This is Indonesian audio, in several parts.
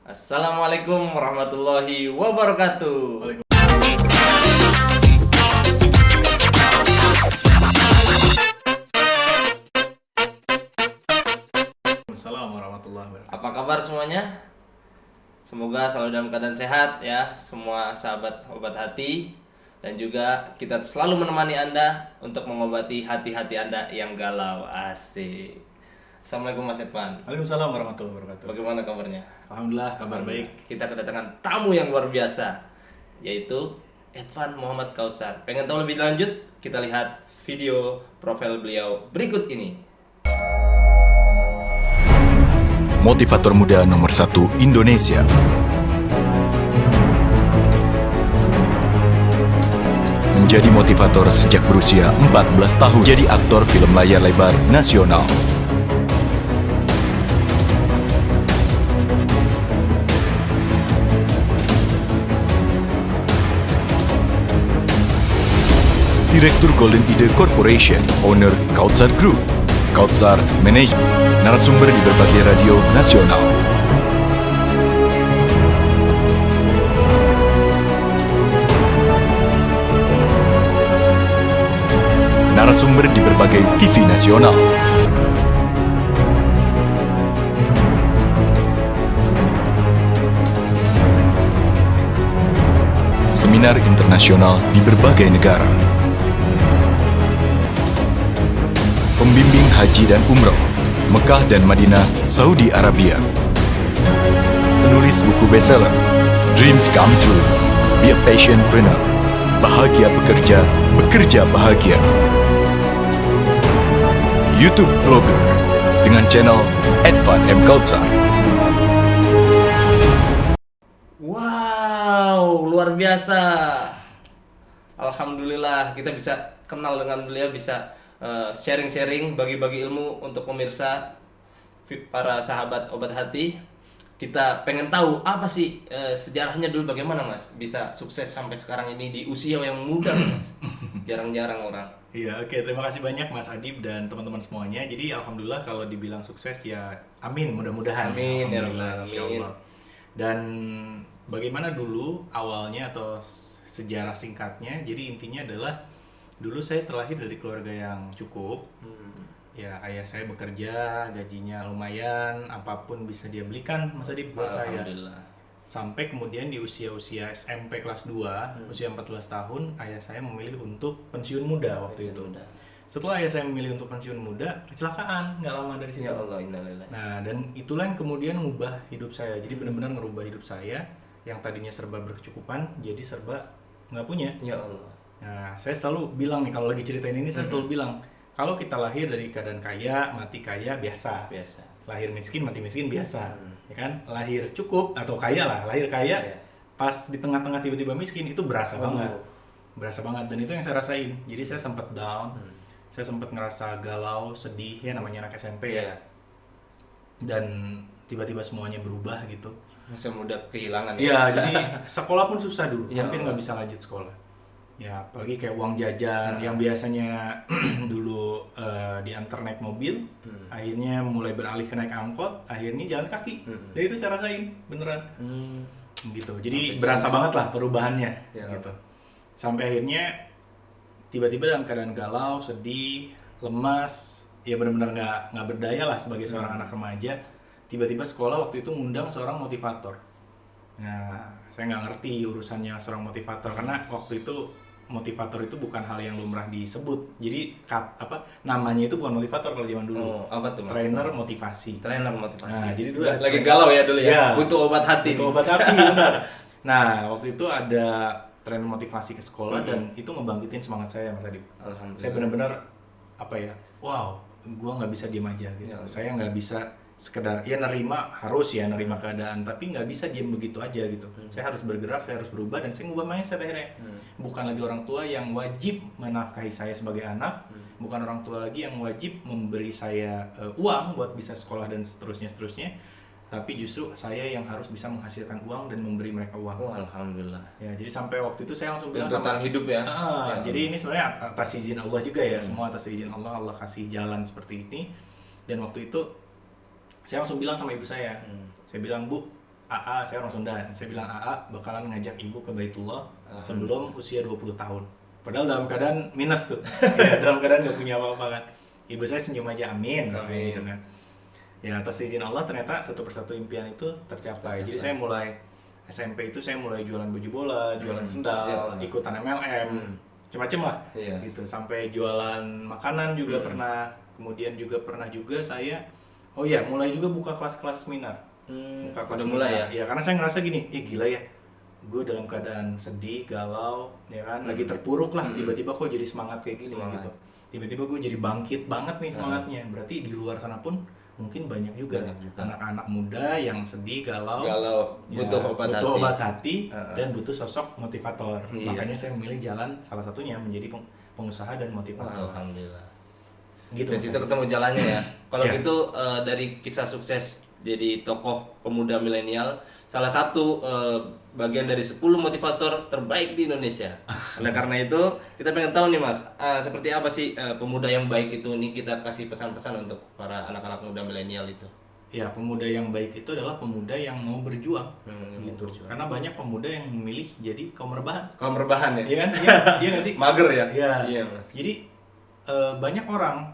Assalamualaikum warahmatullahi wabarakatuh. Assalamualaikum warahmatullahi wabarakatuh. Apa kabar semuanya? Semoga selalu dalam keadaan sehat ya, semua sahabat obat hati, dan juga kita selalu menemani Anda untuk mengobati hati-hati Anda yang galau. Asik. Assalamualaikum Mas Edvan. Waalaikumsalam warahmatullahi wabarakatuh. Bagaimana kabarnya? Alhamdulillah kabar baik. Kita kedatangan tamu yang luar biasa, yaitu Edvan Muhammad Kausar. Pengen tahu lebih lanjut? Kita lihat video profil beliau berikut ini. Motivator muda nomor 1 Indonesia. Menjadi motivator sejak berusia 14 tahun. Jadi aktor film layar lebar nasional. Direktur Golden Ide Corporation, owner Kautsar Group, Kautsar Management, narasumber di berbagai radio nasional. Narasumber di berbagai TV nasional. Seminar internasional di berbagai negara. Pembimbing haji dan umroh, Mekah dan Madinah, Saudi Arabia. Penulis buku bestseller, Dreams Come True, Be a Passionpreneur, Bahagia Bekerja, Bekerja Bahagia. YouTube vlogger dengan channel Edvan M. Kautsar. Wow, luar biasa. Alhamdulillah kita bisa kenal dengan beliau, bisa sharing-sharing, bagi-bagi ilmu untuk pemirsa, para sahabat obat hati. Kita pengen tahu apa sih sejarahnya dulu, bagaimana Mas bisa sukses sampai sekarang ini di usia yang muda Mas. Jarang-jarang orang. Iya, oke. Terima kasih banyak Mas Adib dan teman-teman semuanya. Jadi alhamdulillah kalau dibilang sukses ya amin, mudah-mudahan. Amin, ya Alhamdulillah, Rabbal insya alamin. Allah. Dan bagaimana dulu awalnya atau sejarah singkatnya? Jadi intinya adalah dulu saya terlahir dari keluarga yang cukup. Ya, ayah saya bekerja, gajinya lumayan, apapun bisa dia belikan Mas Adib buat saya. Alhamdulillah. Sampai kemudian di usia-usia SMP kelas 2, usia 14 tahun, ayah saya memilih untuk pensiun muda waktu itu. Muda. Setelah ayah saya memilih untuk pensiun muda, kecelakaan nggak lama dari situ. Ya Allah, innalillahi. Nah, dan itulah yang kemudian mengubah hidup saya. Jadi benar-benar ngerubah hidup saya yang tadinya serba berkecukupan jadi serba nggak punya. Ya Allah. Nah, saya selalu bilang nih, kalau lagi ceritain ini saya selalu bilang, kalau kita lahir dari keadaan kaya, mati kaya biasa. Biasa. Lahir miskin, mati miskin biasa. Ya kan? Lahir cukup atau kaya lah, lahir kaya, Iya. pas di tengah-tengah tiba-tiba miskin itu berasa Oh. banget. Berasa banget, dan itu yang saya rasain. Jadi saya sempat down. Saya sempat ngerasa galau, sedih, ya namanya anak SMP ya. Iya. Dan tiba-tiba semuanya berubah gitu. Masa muda kehilangan. Iya, jadi sekolah pun susah dulu, Ya hampir Allah. nggak bisa lanjut sekolah. Ya, apalagi kayak uang jajan yang biasanya dulu diantar naik mobil, akhirnya mulai beralih ke naik angkot, akhirnya jalan kaki. Dan itu saya rasain beneran gitu. Jadi berasa banget lah perubahannya Ya. gitu. Sampai akhirnya tiba-tiba dalam keadaan galau, sedih, lemas, ya benar-benar nggak berdaya lah sebagai seorang anak remaja. Tiba-tiba sekolah waktu itu ngundang seorang motivator. Nah, saya nggak ngerti urusannya seorang motivator karena waktu itu motivator itu bukan hal yang lumrah disebut. Jadi namanya itu bukan motivator kalau zaman dulu. Oh, apa tuh Mas? Trainer motivasi. Trainer motivasi. Nah, jadi dulu lagi galau ya dulu ya. Iya. Butuh obat hati. Butuh obat hati, benar. Nah, waktu itu ada trainer motivasi ke sekolah dan itu ngebangkitin semangat saya, Mas Adib. Alhamdulillah. Saya benar-benar wow, gua nggak bisa diam aja gitu. Ya. Saya nggak bisa sekedar ya nerima keadaan, tapi nggak bisa diam begitu aja gitu. Saya harus bergerak, saya harus berubah, dan saya ngubah mindset akhirnya. Bukan lagi orang tua yang wajib menafkahi saya sebagai anak, bukan orang tua lagi yang wajib memberi saya uang buat bisa sekolah dan seterusnya, tapi justru saya yang harus bisa menghasilkan uang dan memberi mereka uang. Oh, alhamdulillah. Ya, jadi sampai waktu itu saya langsung bilang Tuntutan hidup ya. Jadi ini sebenarnya atas izin Allah juga ya, semua atas izin Allah, Allah kasih jalan seperti ini. Dan waktu itu saya langsung bilang sama ibu saya bilang, Bu, AA, saya orang Sunda, saya bilang AA bakalan ngajak ibu ke Baitullah sebelum usia 20 tahun. Padahal dalam keadaan minus tuh, ya, dalam keadaan nggak punya apa-apa kan. Ibu saya senyum aja, amin, gitu kan. Ya atas izin Allah ternyata satu persatu impian itu tercapai. Jadi saya mulai SMP itu saya mulai jualan baju bola, jualan sendal, ikutan MLM, macam-macam lah, gitu. Sampai jualan makanan juga pernah. Kemudian juga pernah juga saya, mulai juga buka kelas-kelas seminar. Buka kelas mulai ya, karena saya ngerasa gini, gila ya, gue dalam keadaan sedih, galau, ya kan, lagi terpuruk lah, tiba-tiba kok jadi semangat kayak gini gitu. Tiba-tiba gue jadi bangkit banget nih semangatnya. Berarti di luar sana pun mungkin banyak juga anak-anak muda yang sedih, galau butuh obat hati dan butuh sosok motivator. Makanya saya memilih jalan salah satunya menjadi pengusaha dan motivator. Alhamdulillah. Gitu. Dari situ ketemu jalannya ya. Kalau gitu dari kisah sukses jadi tokoh pemuda milenial, salah satu bagian dari 10 motivator terbaik di Indonesia. Oleh karena itu, kita pengen tahu nih Mas, seperti apa sih pemuda yang baik itu nih, kita kasih pesan-pesan untuk para anak-anak muda milenial itu. Ya, pemuda yang baik itu adalah pemuda yang mau berjuang, gitu. Karena banyak pemuda yang memilih jadi kaum rebahan. Kaum rebahan ya? Iya kan? Iya nggak sih? Mager ya? Iya. Mas. Jadi banyak orang,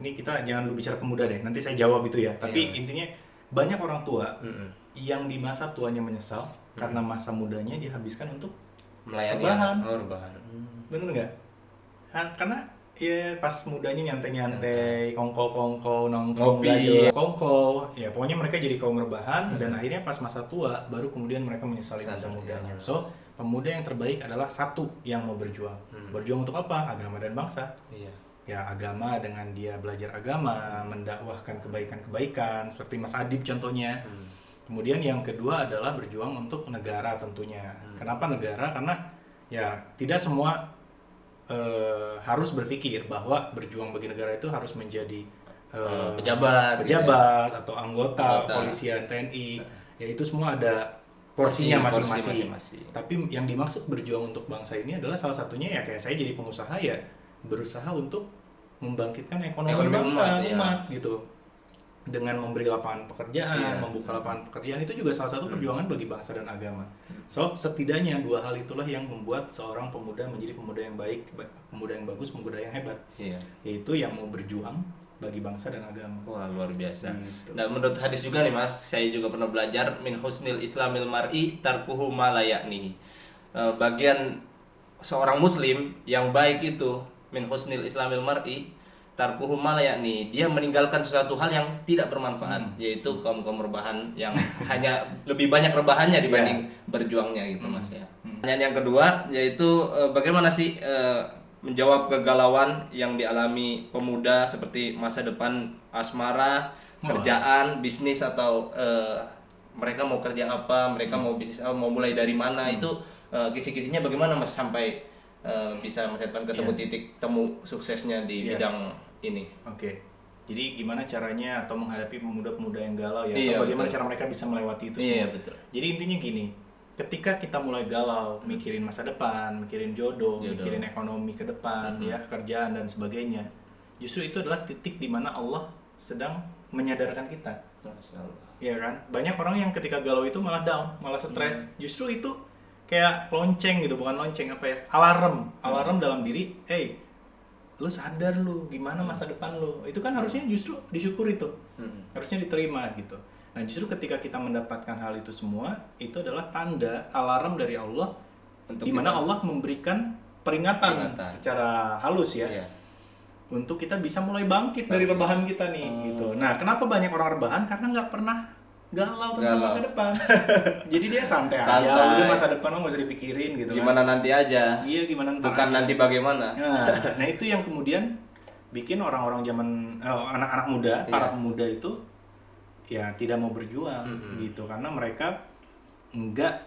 ini kita jangan dulu bicara pemuda deh, nanti saya jawab itu ya. Tapi intinya banyak orang tua yang di masa tuanya menyesal karena masa mudanya dihabiskan untuk melayani rebahan. Bener nggak? Karena ya pas mudanya nyantai-nyantai, kongko-kongko, nongkrong, kongko, ya pokoknya mereka jadi kaum rebahan dan akhirnya pas masa tua baru kemudian mereka menyesali masa mudanya. So pemuda yang terbaik adalah satu yang mau berjuang. Berjuang untuk apa? Agama dan bangsa. Ya agama dengan dia belajar agama, mendakwahkan kebaikan-kebaikan seperti Mas Adib contohnya. Kemudian yang kedua adalah berjuang untuk negara tentunya. Kenapa negara? Karena ya tidak semua harus berpikir bahwa berjuang bagi negara itu harus menjadi pejabat atau anggota kepolisian, TNI. Ya itu semua ada porsinya masing-masing. Tapi yang dimaksud berjuang untuk bangsa ini adalah salah satunya ya kayak saya jadi pengusaha ya berusaha untuk membangkitkan ekonomi bangsa, umat gitu. Dengan memberi lapangan pekerjaan, membuka lapangan pekerjaan itu juga salah satu perjuangan bagi bangsa dan agama. So, setidaknya dua hal itulah yang membuat seorang pemuda menjadi pemuda yang baik, pemuda yang bagus, pemuda yang hebat. Yaitu yang mau berjuang bagi bangsa dan agama. Wah, luar biasa. Gitu. Nah, menurut hadis juga nih Mas, saya juga pernah belajar min husnil islamil mar'i tarkuhu ma la ya'ni. Bagian seorang muslim yang baik itu min husnil islamil mar'i tarkuhu ma la ya'ni, dia meninggalkan sesuatu hal yang tidak bermanfaat, yaitu kaum rebahan yang hanya lebih banyak rebahannya dibanding berjuangnya gitu Mas ya. Pertanyaan yang kedua yaitu bagaimana sih menjawab kegalauan yang dialami pemuda seperti masa depan asmara, kerjaan, bisnis atau mereka mau kerja apa, mereka mau bisnis apa, mau mulai dari mana, itu kisi-kisinya bagaimana Mas sampai bisa Mas Edvan ketemu titik temu suksesnya di bidang ini. Oke. Jadi gimana caranya atau menghadapi pemuda-pemuda yang galau ya, atau bagaimana cara mereka bisa melewati itu semua. Iya, betul. Jadi intinya gini, ketika kita mulai galau, mikirin masa depan, mikirin jodoh, mikirin ekonomi ke depan, ya, kerjaan dan sebagainya. Justru itu adalah titik di mana Allah sedang menyadarkan kita. Masya Allah. Iya kan? Banyak orang yang ketika galau itu malah down, malah stres. Justru itu kayak lonceng gitu, bukan lonceng apa ya? Alarm dalam diri, lu sadar lu gimana masa depan lu. Itu kan harusnya justru disyukuri tuh. Harusnya diterima gitu. Nah, justru ketika kita mendapatkan hal itu semua, itu adalah tanda alarm dari Allah di mana Allah memberikan peringatan secara halus ya. Untuk kita bisa mulai bangkit dari rebahan kita nih gitu. Nah, kenapa banyak orang rebahan? Karena nggak pernah galau tentang masa depan. Jadi dia santai aja, udah masa depan nggak usah dipikirin gitu. Gimana kan. nanti aja. Iya, gimana nanti. Bukan nanti bagaimana. Nah, itu yang kemudian bikin orang-orang zaman anak-anak muda, para pemuda itu ya tidak mau berjuang gitu, karena mereka enggak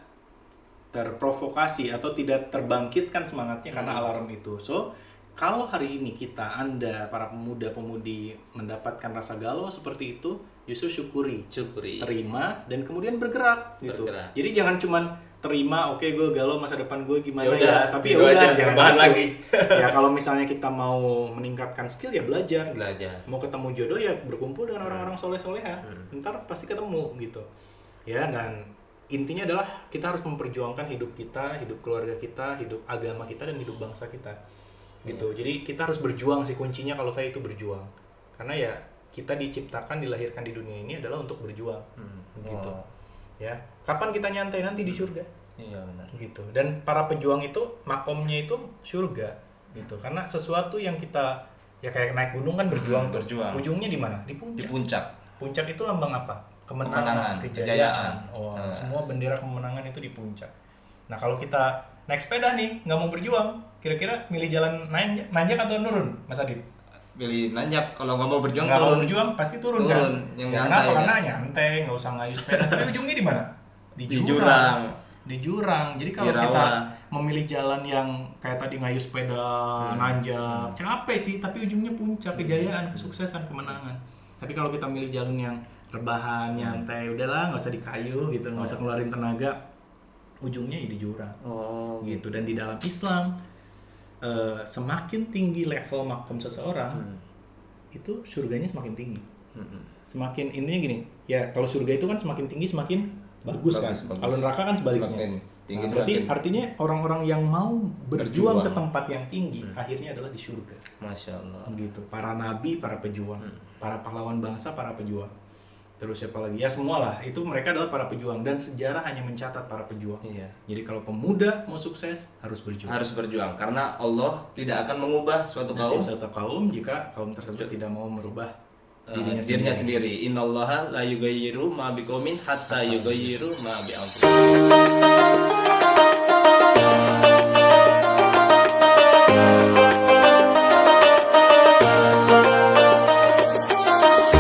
terprovokasi atau tidak terbangkitkan semangatnya karena alarm itu. So, kalau hari ini Anda para pemuda-pemudi mendapatkan rasa galau seperti itu, justru syukuri, terima dan kemudian bergerak gitu. Jadi jangan cuman terima, oke, gue galau masa depan gue gimana ya, tapi ya udah jangan bahan lagi. Ya kalau misalnya kita mau meningkatkan skill ya belajar. Mau ketemu jodoh ya berkumpul dengan orang-orang soleh-soleha. Ntar pasti ketemu gitu. Ya, dan intinya adalah kita harus memperjuangkan hidup kita, hidup keluarga kita, hidup agama kita, dan hidup bangsa kita gitu. Jadi kita harus berjuang sih kuncinya, kalau saya itu berjuang, karena ya kita diciptakan, dilahirkan di dunia ini adalah untuk berjuang gitu ya. Kapan kita nyantai? Nanti di surga. Iya benar. Gitu. Dan para pejuang itu makomnya itu surga gitu, karena sesuatu yang kita ya kayak naik gunung kan berjuang tuh. Berjuang. Ujungnya di mana? Di puncak. Di puncak. Puncak itu lambang apa? Kemenangan, kejayaan. kejayaan. Semua bendera kemenangan itu di puncak. Nah, kalau kita naik sepeda nih, nggak mau berjuang, kira-kira milih jalan nanjak atau nurun, Mas Adib? Pilih nanjak, kalau nggak mau berjuang Nggak mau turun. berjuang pasti turun kan? Yang Ya, nyantai, kenapa? kan? Karena nyantai, nggak usah ngayuh sepeda. Tapi ujungnya di mana? Di Di jurang. Di jurang. Jadi kalau Di rawa. kita memilih jalan yang kayak tadi ngayuh sepeda, nanjak, capek sih, tapi ujungnya puncak, kejayaan, kesuksesan, kemenangan. Tapi kalau kita milih jalan yang rebahan, nyantai, udahlah nggak usah dikayu gitu, nggak usah keluarin tenaga, ujungnya ya di jurang. Gitu. Dan di dalam Islam semakin tinggi level makom seseorang, itu surganya semakin tinggi. Semakin intinya gini, ya kalau surga itu kan semakin tinggi semakin bagus kan. Kalau neraka kan sebaliknya. Semakin tinggi, Nah, berarti semakin- artinya orang-orang yang mau berjuang Berjuang. ke tempat yang tinggi akhirnya adalah di surga. Masya Allah. Gitu. Para nabi, para pejuang, para pahlawan bangsa, para pejuang. Terus siapa lagi? Ya semualah, itu mereka adalah para pejuang, dan sejarah hanya mencatat para pejuang. Iya. Jadi kalau pemuda mau sukses harus berjuang. Harus berjuang karena Allah tidak akan mengubah suatu Nasib kaum satu kaum jika kaum tersebut tidak mau merubah dirinya dirinya sendiri. sendiri. Innallaha la yughayyiru ma biqaumin hatta yughayyiru ma bi anfusihim.